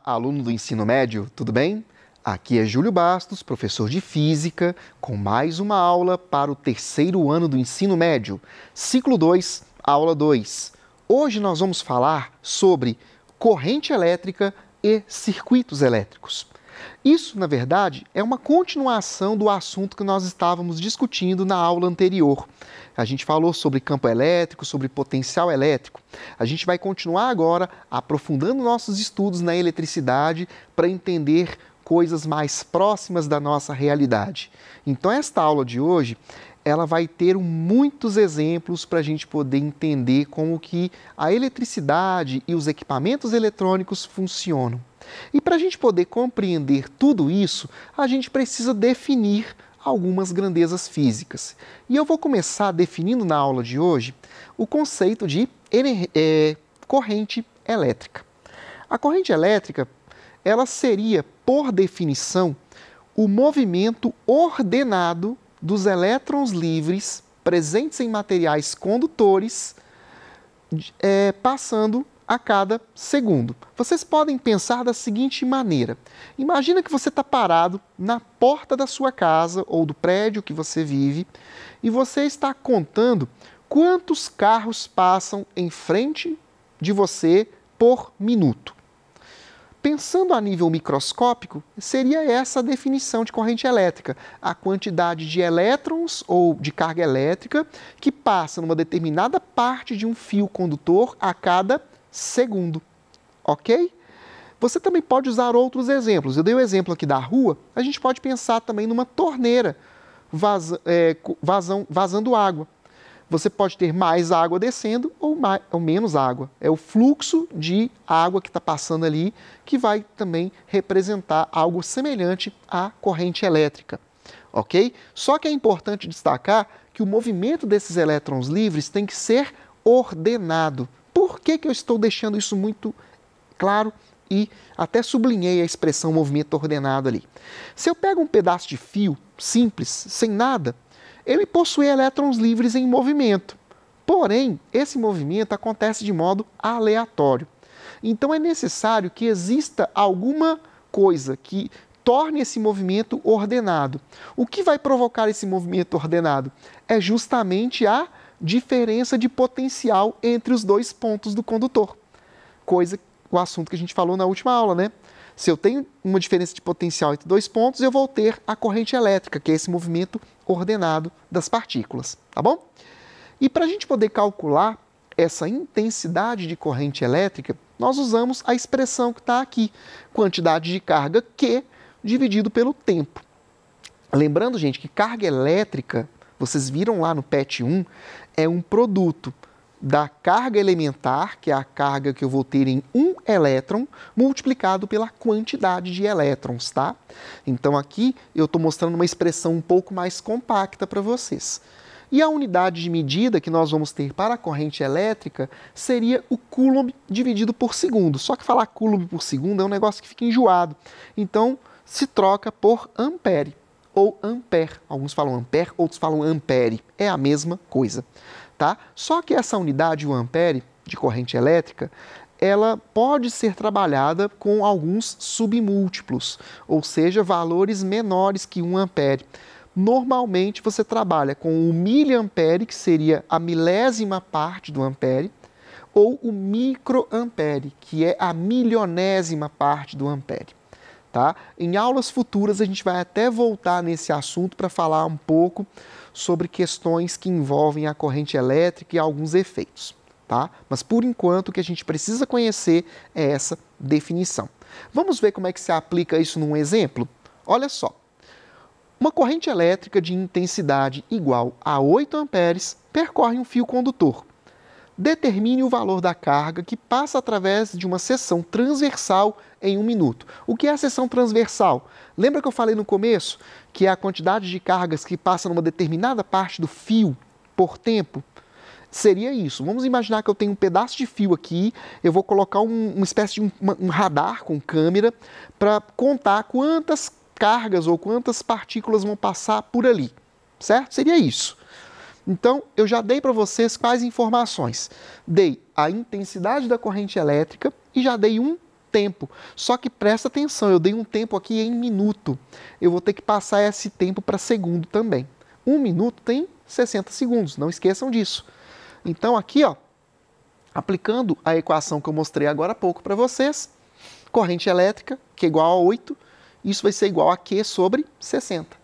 aluno do ensino médio, tudo bem? Aqui é Júlio Bastos, professor de Física, com mais uma aula para o terceiro ano do ensino médio, ciclo 2, aula 2. Hoje nós vamos falar sobre corrente elétrica e circuitos elétricos. Isso, na verdade, é uma continuação do assunto que nós estávamos discutindo na aula anterior. A gente falou sobre campo elétrico, sobre potencial elétrico. A gente vai continuar agora aprofundando nossos estudos na eletricidade para entender coisas mais próximas da nossa realidade. Então, esta aula de hoje, ela vai ter muitos exemplos para a gente poder entender como que a eletricidade e os equipamentos eletrônicos funcionam. E para a gente poder compreender tudo isso, a gente precisa definir algumas grandezas físicas. E eu vou começar definindo na aula de hoje o conceito de corrente elétrica. A corrente elétrica, ela seria, por definição, o movimento ordenado dos elétrons livres presentes em materiais condutores, passando a cada segundo. Vocês podem pensar da seguinte maneira: imagina que você está parado na porta da sua casa ou do prédio que você vive e você está contando quantos carros passam em frente de você por minuto. Pensando a nível microscópico, seria essa a definição de corrente elétrica: a quantidade de elétrons ou de carga elétrica que passa numa determinada parte de um fio condutor a cada segundo, ok? Você também pode usar outros exemplos. Eu dei o exemplo aqui da rua, a gente pode pensar também numa torneira vazando água. Você pode ter mais água descendo ou menos água. É o fluxo de água que está passando ali que vai também representar algo semelhante à corrente elétrica, ok? Só que é importante destacar que o movimento desses elétrons livres tem que ser ordenado. Por que eu estou deixando isso muito claro e até sublinhei a expressão movimento ordenado ali? Se eu pego um pedaço de fio simples, sem nada, ele possui elétrons livres em movimento. Porém, esse movimento acontece de modo aleatório. Então é necessário que exista alguma coisa que torne esse movimento ordenado. O que vai provocar esse movimento ordenado? É justamente a diferença de potencial entre os dois pontos do condutor. O assunto que a gente falou na última aula, né? Se eu tenho uma diferença de potencial entre dois pontos, eu vou ter a corrente elétrica, que é esse movimento ordenado das partículas, tá bom? E para a gente poder calcular essa intensidade de corrente elétrica, nós usamos a expressão que está aqui, quantidade de carga Q dividido pelo tempo. Lembrando, gente, que carga elétrica, vocês viram lá no PET 1, é um produto da carga elementar, que é a carga que eu vou ter em um elétron, multiplicado pela quantidade de elétrons, tá? Então aqui eu estou mostrando uma expressão um pouco mais compacta para vocês. E a unidade de medida que nós vamos ter para a corrente elétrica seria o coulomb dividido por segundo. Só que falar coulomb por segundo é um negócio que fica enjoado. Então se troca por ampere ou ampere. Alguns falam ampere, outros falam ampere. É a mesma coisa. Tá? Só que essa unidade, o ampere, de corrente elétrica, ela pode ser trabalhada com alguns submúltiplos, ou seja, valores menores que 1 ampere. Normalmente você trabalha com o miliampere, que seria a milésima parte do ampere, ou o microampere, que é a milionésima parte do ampere. Tá? Em aulas futuras a gente vai até voltar nesse assunto para falar um pouco sobre questões que envolvem a corrente elétrica e alguns efeitos, tá? Mas por enquanto o que a gente precisa conhecer é essa definição. Vamos ver como é que se aplica isso num exemplo? Olha só, uma corrente elétrica de intensidade igual a 8 amperes percorre um fio condutor. Determine o valor da carga que passa através de uma seção transversal em 1 minuto. O que é a seção transversal? Lembra que eu falei no começo que é a quantidade de cargas que passa numa determinada parte do fio por tempo? Seria isso. Vamos imaginar que eu tenho um pedaço de fio aqui, eu vou colocar uma espécie de um radar com câmera para contar quantas cargas ou quantas partículas vão passar por ali, certo? Seria isso. Então, eu já dei para vocês quais informações? Dei a intensidade da corrente elétrica e já dei um tempo. Só que presta atenção, eu dei um tempo aqui em minuto. Eu vou ter que passar esse tempo para segundo também. 1 minuto tem 60 segundos, não esqueçam disso. Então aqui, ó, aplicando a equação que eu mostrei agora há pouco para vocês, corrente elétrica, que é igual a 8, isso vai ser igual a Q sobre 60.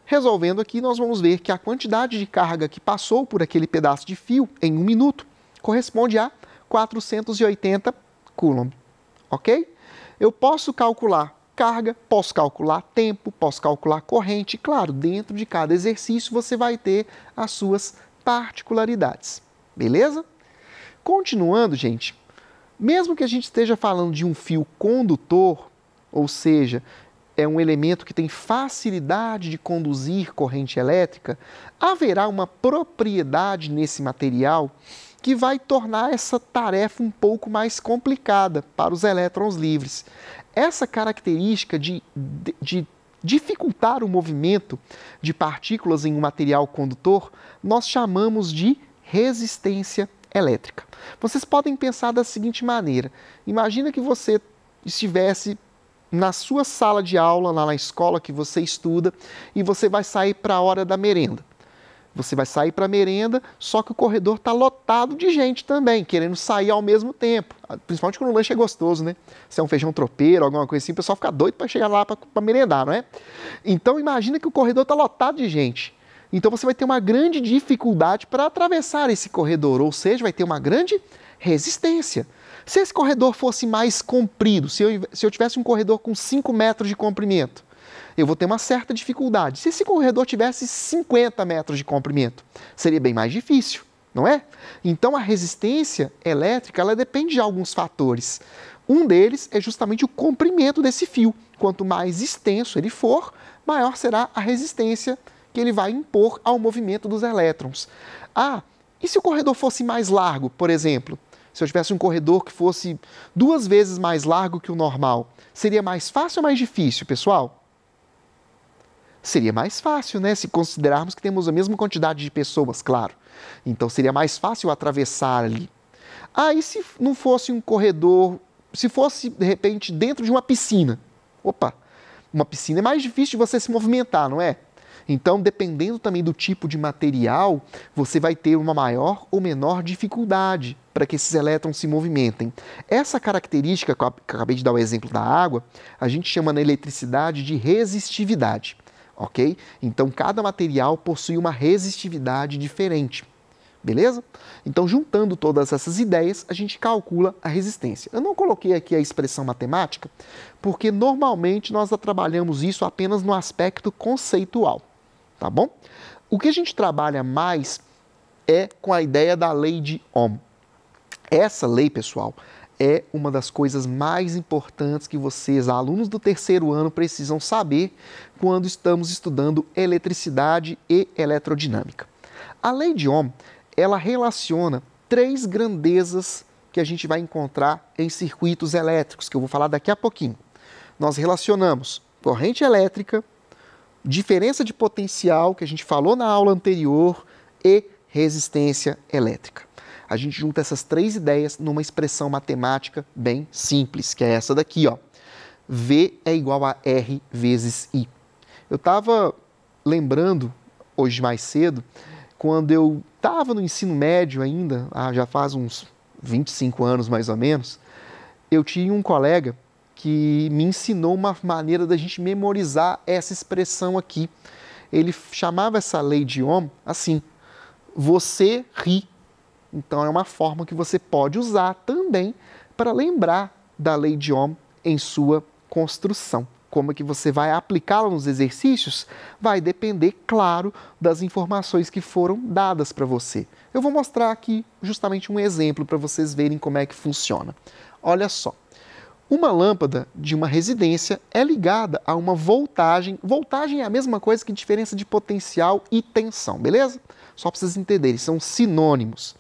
Resolvendo aqui, nós vamos ver que a quantidade de carga que passou por aquele pedaço de fio em 1 minuto corresponde a 480 Coulomb, ok? Eu posso calcular carga, posso calcular tempo, posso calcular corrente. Claro, dentro de cada exercício você vai ter as suas particularidades, beleza? Continuando, gente, mesmo que a gente esteja falando de um fio condutor, ou seja, é um elemento que tem facilidade de conduzir corrente elétrica, haverá uma propriedade nesse material que vai tornar essa tarefa um pouco mais complicada para os elétrons livres. Essa característica de dificultar o movimento de partículas em um material condutor, nós chamamos de resistência elétrica. Vocês podem pensar da seguinte maneira: imagina que você estivesse na sua sala de aula, lá na escola que você estuda, e você vai sair para a hora da merenda. Você vai sair para a merenda, só que o corredor está lotado de gente também, querendo sair ao mesmo tempo. Principalmente quando o lanche é gostoso, né? Se é um feijão tropeiro, alguma coisa assim, o pessoal fica doido para chegar lá para merendar, não é? Então imagina que o corredor está lotado de gente. Então você vai ter uma grande dificuldade para atravessar esse corredor, ou seja, vai ter uma grande resistência. Se esse corredor fosse mais comprido, se eu tivesse um corredor com 5 metros de comprimento, eu vou ter uma certa dificuldade. Se esse corredor tivesse 50 metros de comprimento, seria bem mais difícil, não é? Então a resistência elétrica, ela depende de alguns fatores. Um deles é justamente o comprimento desse fio. Quanto mais extenso ele for, maior será a resistência que ele vai impor ao movimento dos elétrons. Ah, e se o corredor fosse mais largo, por exemplo? Se eu tivesse um corredor que fosse 2 vezes mais largo que o normal, seria mais fácil ou mais difícil, pessoal? Seria mais fácil, né? Se considerarmos que temos a mesma quantidade de pessoas, claro. Então seria mais fácil atravessar ali. Ah, e se não fosse um corredor, se fosse, de repente, dentro de uma piscina? Opa, uma piscina é mais difícil de você se movimentar, não é? Então, dependendo também do tipo de material, você vai ter uma maior ou menor dificuldade para que esses elétrons se movimentem. Essa característica, que eu acabei de dar o exemplo da água, a gente chama na eletricidade de resistividade, ok? Então, cada material possui uma resistividade diferente, beleza? Então, juntando todas essas ideias, a gente calcula a resistência. Eu não coloquei aqui a expressão matemática, porque normalmente nós trabalhamos isso apenas no aspecto conceitual. Tá bom? O que a gente trabalha mais é com a ideia da lei de Ohm. Essa lei, pessoal, é uma das coisas mais importantes que vocês, alunos do 3º ano, precisam saber quando estamos estudando eletricidade e eletrodinâmica. A lei de Ohm, ela relaciona 3 grandezas que a gente vai encontrar em circuitos elétricos, que eu vou falar daqui a pouquinho. Nós relacionamos corrente elétrica, diferença de potencial, que a gente falou na aula anterior, e resistência elétrica. A gente junta essas 3 ideias numa expressão matemática bem simples, que é essa daqui, ó. V é igual a R vezes I. Eu estava lembrando, hoje mais cedo, quando eu estava no ensino médio ainda, já faz uns 25 anos mais ou menos, eu tinha um colega que me ensinou uma maneira da gente memorizar essa expressão aqui. Ele chamava essa lei de Ohm assim: você ri. Então é uma forma que você pode usar também para lembrar da lei de Ohm em sua construção. Como é que você vai aplicá-la nos exercícios? Vai depender, claro, das informações que foram dadas para você. Eu vou mostrar aqui justamente um exemplo para vocês verem como é que funciona. Olha só. Uma lâmpada de uma residência é ligada a uma voltagem. Voltagem é a mesma coisa que diferença de potencial e tensão, beleza? Só para vocês entenderem, são sinônimos.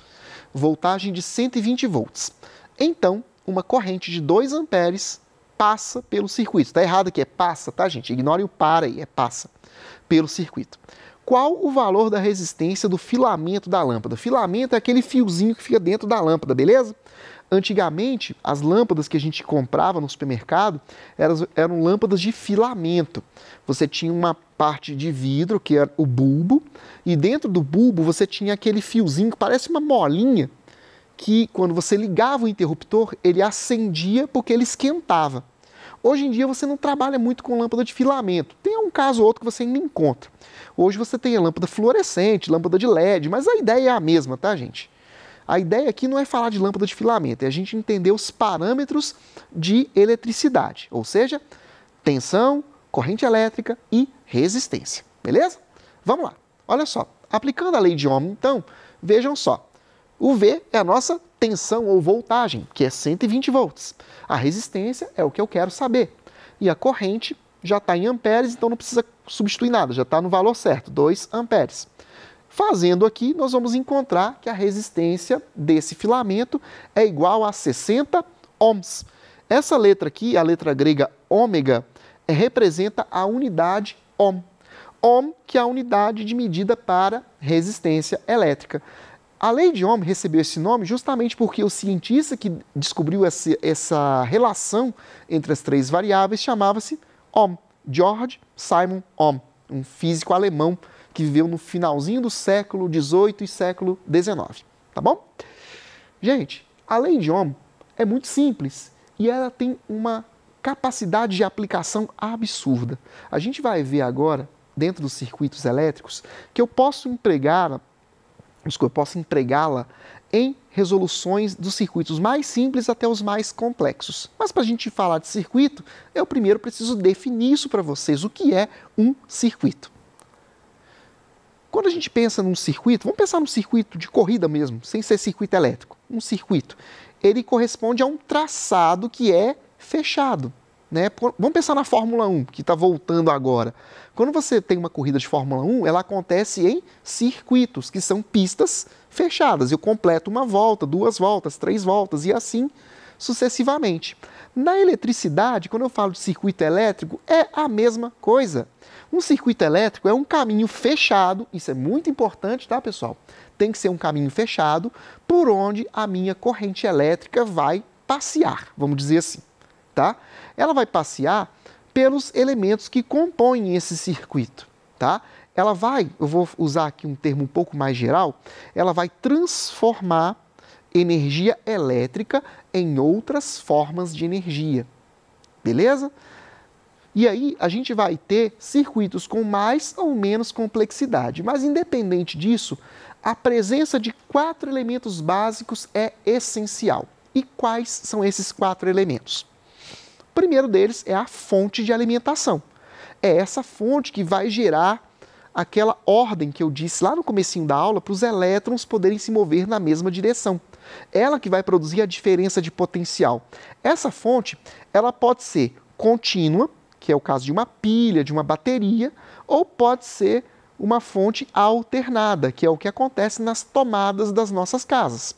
Voltagem de 120 volts. Então, uma corrente de 2 amperes passa pelo circuito. Está errado aqui, é passa, tá, gente? Ignorem o para aí, é passa pelo circuito. qual o valor da resistência do filamento da lâmpada. Filamento é aquele fiozinho que fica dentro da lâmpada, beleza? Antigamente, as lâmpadas que a gente comprava no supermercado eram lâmpadas de filamento. Você tinha uma parte de vidro, que era o bulbo, e dentro do bulbo você tinha aquele fiozinho que parece uma molinha, que quando você ligava o interruptor, ele acendia porque ele esquentava. Hoje em dia você não trabalha muito com lâmpada de filamento. Tem um caso ou outro que você ainda encontra. Hoje você tem a lâmpada fluorescente, lâmpada de LED, mas a ideia é a mesma, tá, gente? A ideia aqui não é falar de lâmpada de filamento, é a gente entender os parâmetros de eletricidade, ou seja, tensão, corrente elétrica e resistência, beleza? Vamos lá, olha só, aplicando a lei de Ohm, então, vejam só, o V é a nossa tensão ou voltagem, que é 120 volts. A resistência é o que eu quero saber. E a corrente já está em amperes, então não precisa substituir nada, já está no valor certo, 2 amperes. Fazendo aqui, nós vamos encontrar que a resistência desse filamento é igual a 60 ohms. Essa letra aqui, a letra grega ômega, representa a unidade ohm. Ohm, que é a unidade de medida para resistência elétrica. A lei de Ohm recebeu esse nome justamente porque o cientista que descobriu essa relação entre as três variáveis chamava-se Ohm, George Simon Ohm, um físico alemão que viveu no finalzinho do século XVIII e século XIX, tá bom? Gente, a lei de Ohm é muito simples e ela tem uma capacidade de aplicação absurda. A gente vai ver agora, dentro dos circuitos elétricos, que eu posso empregá-la em resoluções dos circuitos mais simples até os mais complexos. Mas para a gente falar de circuito, eu primeiro preciso definir isso para vocês, o que é um circuito. Quando a gente pensa num circuito, vamos pensar num circuito de corrida mesmo, sem ser circuito elétrico. Um circuito, ele corresponde a um traçado que é fechado, né? Vamos pensar na Fórmula 1, que está voltando agora. Quando você tem uma corrida de Fórmula 1, ela acontece em circuitos, que são pistas fechadas. Eu completo uma volta, 2 voltas, 3 voltas e assim sucessivamente. Na eletricidade, quando eu falo de circuito elétrico, é a mesma coisa. Um circuito elétrico é um caminho fechado, isso é muito importante, tá, pessoal? Tem que ser um caminho fechado por onde a minha corrente elétrica vai passear, vamos dizer assim, tá? Ela vai passear pelos elementos que compõem esse circuito, tá? Ela vai, eu vou usar aqui um termo um pouco mais geral, ela vai transformar energia elétrica em outras formas de energia, beleza? E aí a gente vai ter circuitos com mais ou menos complexidade, mas independente disso, a presença de 4 elementos básicos é essencial. E quais são esses 4 elementos? O primeiro deles é a fonte de alimentação. É essa fonte que vai gerar aquela ordem que eu disse lá no comecinho da aula para os elétrons poderem se mover na mesma direção. Ela que vai produzir a diferença de potencial. Essa fonte, ela pode ser contínua, que é o caso de uma pilha, de uma bateria, ou pode ser uma fonte alternada, que é o que acontece nas tomadas das nossas casas.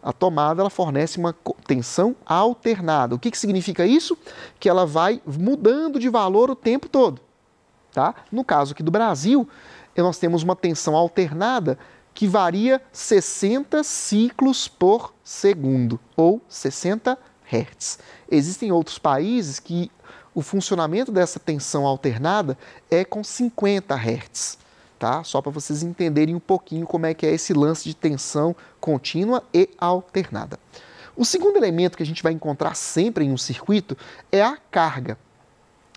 A tomada ela fornece uma tensão alternada. O que significa isso? Que ela vai mudando de valor o tempo todo. Tá? No caso aqui do Brasil, nós temos uma tensão alternada que varia 60 ciclos por segundo, ou 60 Hz. Existem outros países que o funcionamento dessa tensão alternada é com 50 Hz. Tá? Só para vocês entenderem um pouquinho como é que é esse lance de tensão contínua e alternada. O segundo elemento que a gente vai encontrar sempre em um circuito é a carga.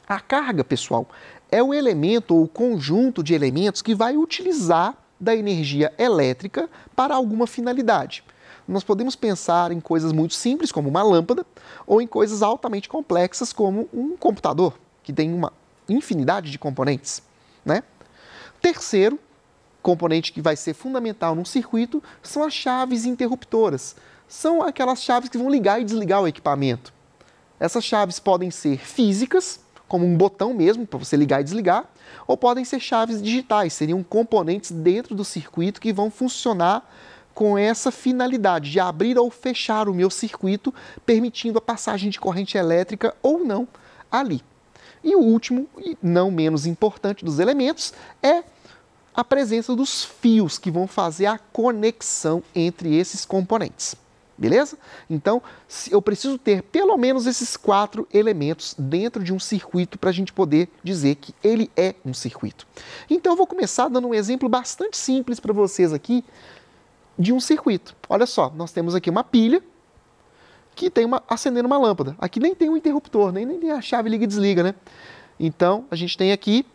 A carga, pessoal, é o elemento ou o conjunto de elementos que vai utilizar da energia elétrica para alguma finalidade. Nós podemos pensar em coisas muito simples, como uma lâmpada, ou em coisas altamente complexas, como um computador, que tem uma infinidade de componentes, né? Terceiro componente que vai ser fundamental num circuito são as chaves interruptoras. São aquelas chaves que vão ligar e desligar o equipamento. Essas chaves podem ser físicas, como um botão mesmo, para você ligar e desligar, ou podem ser chaves digitais, seriam componentes dentro do circuito que vão funcionar com essa finalidade de abrir ou fechar o meu circuito, permitindo a passagem de corrente elétrica ou não ali. E o último, e não menos importante dos elementos, é a presença dos fios que vão fazer a conexão entre esses componentes. Beleza? Então, eu preciso ter pelo menos esses 4 elementos dentro de um circuito para a gente poder dizer que ele é um circuito. Então, eu vou começar dando um exemplo bastante simples para vocês aqui de um circuito. Olha só, nós temos aqui uma pilha que tem acendendo uma lâmpada. Aqui nem tem um interruptor, nem tem a chave liga e desliga, né? Então, a gente tem aqui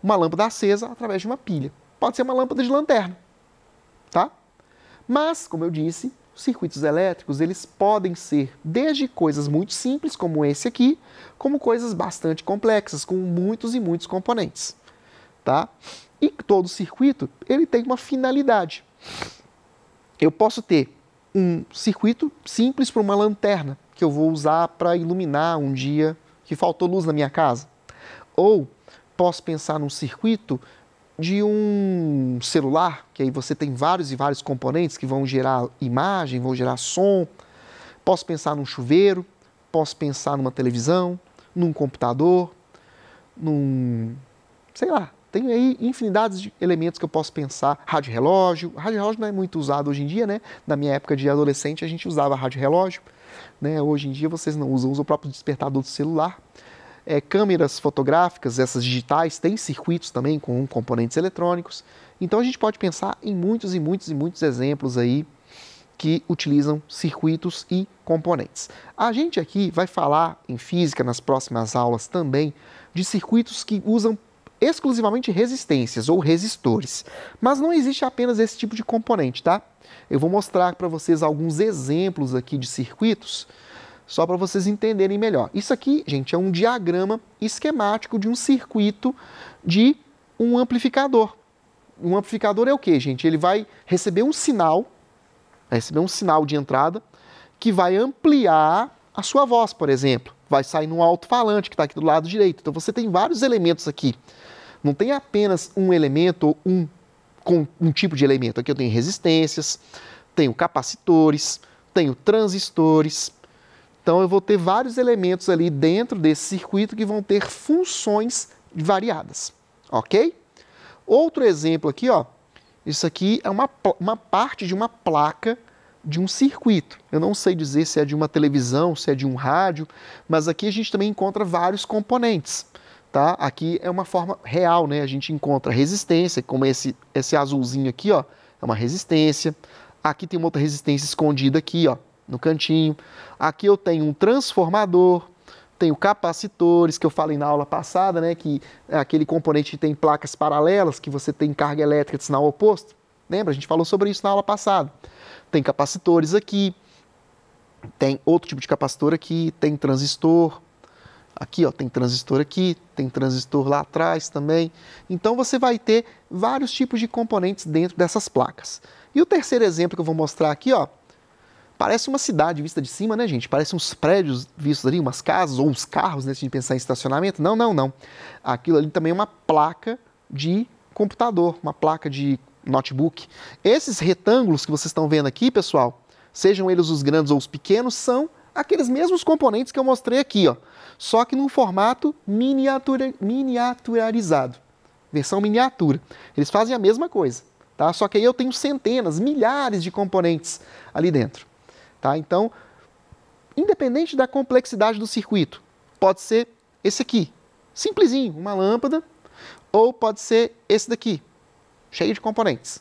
uma lâmpada acesa através de uma pilha. Pode ser uma lâmpada de lanterna, tá? Mas, como eu disse, circuitos elétricos, eles podem ser desde coisas muito simples, como esse aqui, como coisas bastante complexas, com muitos e muitos componentes, tá? E todo circuito, ele tem uma finalidade. Eu posso ter um circuito simples para uma lanterna, que eu vou usar para iluminar um dia que faltou luz na minha casa. Ou posso pensar num circuito de um celular, que aí você tem vários e vários componentes que vão gerar imagem, vão gerar som. Posso pensar num chuveiro, posso pensar numa televisão, num computador, sei lá, tem aí infinidades de elementos que eu posso pensar. Rádio-relógio. Rádio-relógio não é muito usado hoje em dia, né? Na minha época de adolescente a gente usava rádio-relógio, né? Hoje em dia vocês não usam, usam o próprio despertador do celular. Câmeras fotográficas, essas digitais, têm circuitos também com componentes eletrônicos. Então a gente pode pensar em muitos e muitos e muitos exemplos aí que utilizam circuitos e componentes. A gente aqui vai falar em física nas próximas aulas também de circuitos que usam exclusivamente resistências ou resistores. Mas não existe apenas esse tipo de componente, tá? Eu vou mostrar para vocês alguns exemplos aqui de circuitos, só para vocês entenderem melhor. Isso aqui, gente, é um diagrama esquemático de um circuito de um amplificador. Um amplificador é o quê, gente? Ele vai receber um sinal de entrada que vai ampliar a sua voz, por exemplo. Vai sair num alto-falante que está aqui do lado direito. Então você tem vários elementos aqui. Não tem apenas um elemento ou um tipo de elemento. Aqui eu tenho resistências, tenho capacitores, tenho transistores. Então eu vou ter vários elementos ali dentro desse circuito que vão ter funções variadas, ok? Outro exemplo aqui, ó, isso aqui é uma parte de uma placa de um circuito. Eu não sei dizer se é de uma televisão, se é de um rádio, mas aqui a gente também encontra vários componentes, tá? Aqui é uma forma real, né? A gente encontra resistência, como esse azulzinho aqui, ó, é uma resistência. Aqui tem uma outra resistência escondida aqui, ó, no cantinho. Aqui eu tenho um transformador, tenho capacitores, que eu falei na aula passada, né, que é aquele componente que tem placas paralelas, que você tem carga elétrica de sinal oposto. Lembra? A gente falou sobre isso na aula passada. Tem capacitores aqui, tem outro tipo de capacitor aqui, tem transistor. Aqui, ó, tem transistor aqui, tem transistor lá atrás também. Então você vai ter vários tipos de componentes dentro dessas placas. E o terceiro exemplo que eu vou mostrar aqui, ó, parece uma cidade vista de cima, né, gente? Parece uns prédios vistos ali, umas casas ou uns carros, né, se a gente pensar em estacionamento. Não, não, não. Aquilo ali também é uma placa de computador, uma placa de notebook. Esses retângulos que vocês estão vendo aqui, pessoal, sejam eles os grandes ou os pequenos, são aqueles mesmos componentes que eu mostrei aqui, ó, só que num formato miniaturizado, versão miniatura. Eles fazem a mesma coisa, tá? Só que aí eu tenho centenas, milhares de componentes ali dentro. Tá? Então, independente da complexidade do circuito, pode ser esse aqui, simplesinho, uma lâmpada, ou pode ser esse daqui, cheio de componentes.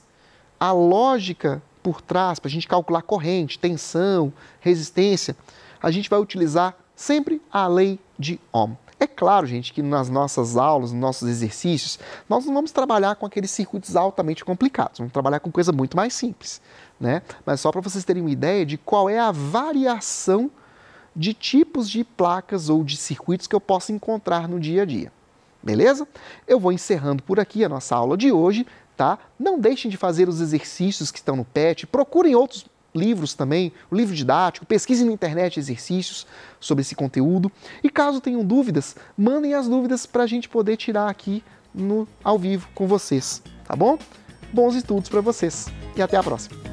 A lógica por trás, para a gente calcular corrente, tensão, resistência, a gente vai utilizar sempre a lei de Ohm. É claro, gente, que nas nossas aulas, nos nossos exercícios, nós não vamos trabalhar com aqueles circuitos altamente complicados, vamos trabalhar com coisa muito mais simples, né? Mas só para vocês terem uma ideia de qual é a variação de tipos de placas ou de circuitos que eu posso encontrar no dia a dia. Beleza? Eu vou encerrando por aqui a nossa aula de hoje, tá? Não deixem de fazer os exercícios que estão no PET, procurem outros livros também, o livro didático, pesquisem na internet exercícios sobre esse conteúdo. E caso tenham dúvidas, mandem as dúvidas para a gente poder tirar aqui ao vivo com vocês, tá bom? Bons estudos para vocês e até a próxima!